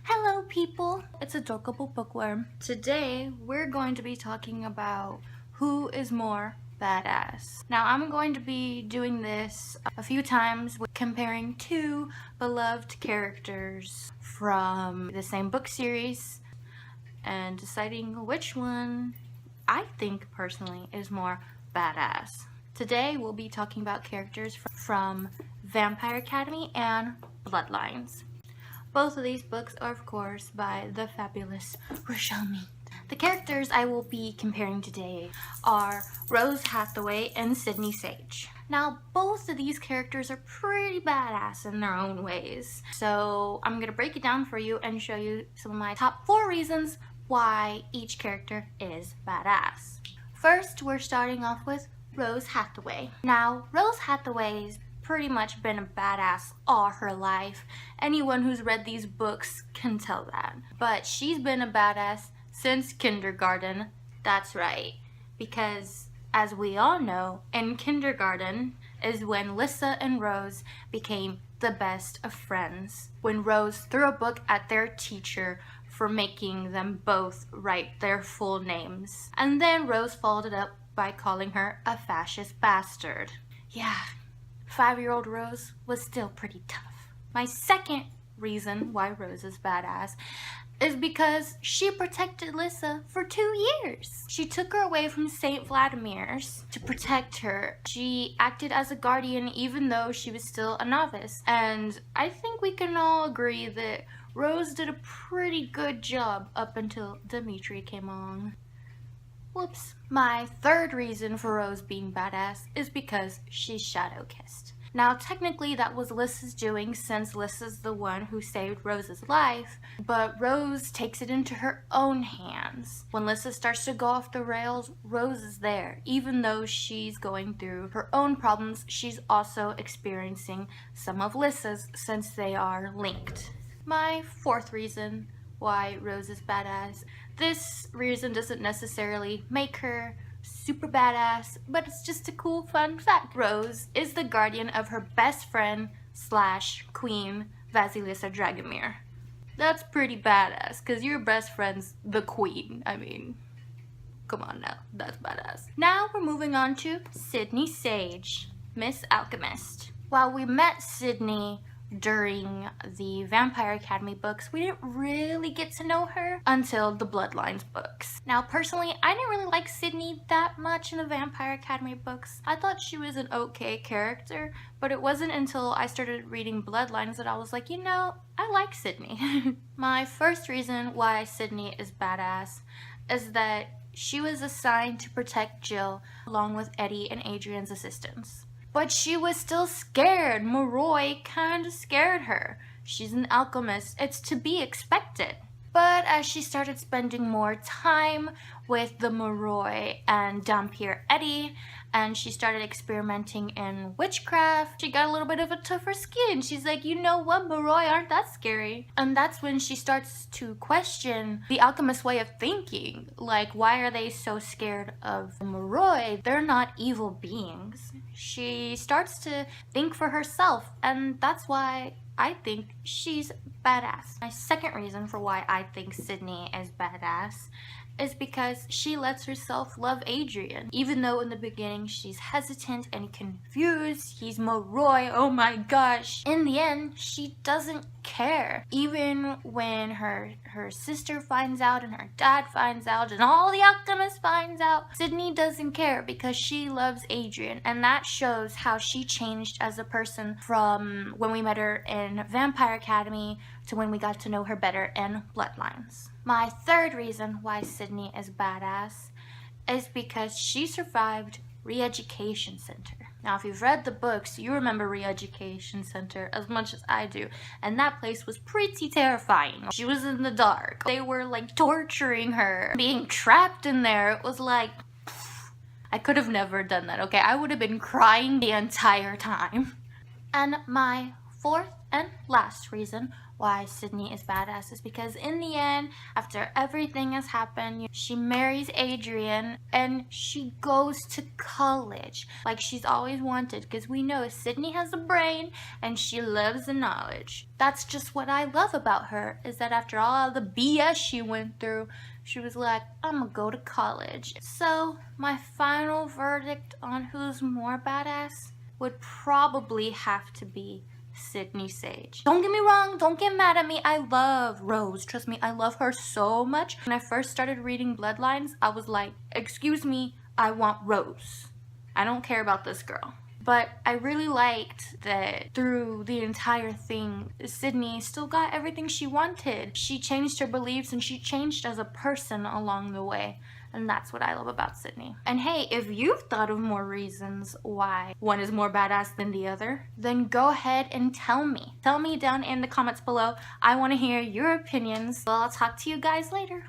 Hello people, it's Adorable Bookworm. Today we're going to be talking about who is more badass. Now I'm going to be doing this a few times with comparing two beloved characters from the same book series and deciding which one I think personally is more badass. Today we'll be talking about characters from Vampire Academy and Bloodlines. Both of these books are, of course, by the fabulous Rochelle Mead. The characters I will be comparing today are Rose Hathaway and Sydney Sage. Now, both of these characters are pretty badass in their own ways. So I'm going to break it down for you and show you some of my top 4 reasons why each character is badass. First, we're starting off with Rose Hathaway. Now, Rose Hathaway's pretty much been a badass all her life. Anyone who's read these books can tell that. But she's been a badass since kindergarten. That's right. Because, as we all know, in kindergarten is when Lissa and Rose became the best of friends. When Rose threw a book at their teacher for making them both write their full names. And then Rose followed it up by calling her a fascist bastard. Yeah. 5-year-old Rose was still pretty tough. My second reason why Rose is badass is because she protected Lissa for 2 years. She took her away from St. Vladimir's to protect her. She acted as a guardian even though she was still a novice. And I think we can all agree that Rose did a pretty good job up until Dimitri came along. Whoops. My third reason for Rose being badass is because she's shadow-kissed. Now, technically that was Lissa's doing since Lissa's the one who saved Rose's life, but Rose takes it into her own hands. When Lissa starts to go off the rails, Rose is there. Even though she's going through her own problems, she's also experiencing some of Lissa's since they are linked. My fourth reason why Rose is badass. This reason doesn't necessarily make her super badass, but it's just a cool fun fact. Rose is the guardian of her best friend / queen, Vasilisa Dragomir. That's pretty badass, because your best friend's the queen. I mean, come on now, that's badass. Now we're moving on to Sydney Sage, Miss Alchemist. While we met Sydney during the Vampire Academy books, we didn't really get to know her until the Bloodlines books. Now, personally, I didn't really like Sydney that much in the Vampire Academy books. I thought she was an okay character, but it wasn't until I started reading Bloodlines that I was like, you know, I like Sydney. My first reason why Sydney is badass is that she was assigned to protect Jill along with Eddie and Adrian's assistants. But she was still scared. Moroi kind of scared her. She's an alchemist. It's to be expected. But as she started spending more time with the Moroi and Dhampir Eddie, and she started experimenting in witchcraft, she got a little bit of a tougher skin. She's like, you know what, Moroi aren't that scary. And that's when she starts to question the alchemist's way of thinking. Like, why are they so scared of Moroi? They're not evil beings. She starts to think for herself, and that's why I think she's badass. My second reason for why I think Sydney is badass is because she lets herself love Adrian. Even though in the beginning she's hesitant and confused, he's Moroi, oh my gosh. In the end, she doesn't care. Even when her sister finds out and her dad finds out and all the alchemists finds out, Sydney doesn't care because she loves Adrian. And that shows how she changed as a person from when we met her in Vampire Academy to when we got to know her better in Bloodlines. My third reason why Sydney is badass is because she survived Re-Education Center. Now, if you've read the books, you remember Re-Education Center as much as I do, and that place was pretty terrifying. She was in the dark. They were like torturing her, being trapped in there. It was like, I could have never done that, okay? I would have been crying the entire time. And my fourth and last reason why Sydney is badass is because in the end, after everything has happened, she marries Adrian and she goes to college like she's always wanted, because we know Sydney has a brain and she loves the knowledge. That's just what I love about her, is that after all the BS she went through, she was like, I'm gonna go to college. So my final verdict on who's more badass would probably have to be Sydney Sage. Don't get me wrong, don't get mad at me. I love Rose. Trust me, I love her so much. When I first started reading Bloodlines, I was like, excuse me, I want Rose. I don't care about this girl. But I really liked that through the entire thing, Sydney still got everything she wanted. She changed her beliefs and she changed as a person along the way. And that's what I love about Sydney. And hey, if you've thought of more reasons why one is more badass than the other, then go ahead and tell me. Tell me down in the comments below. I want to hear your opinions. Well, I'll talk to you guys later.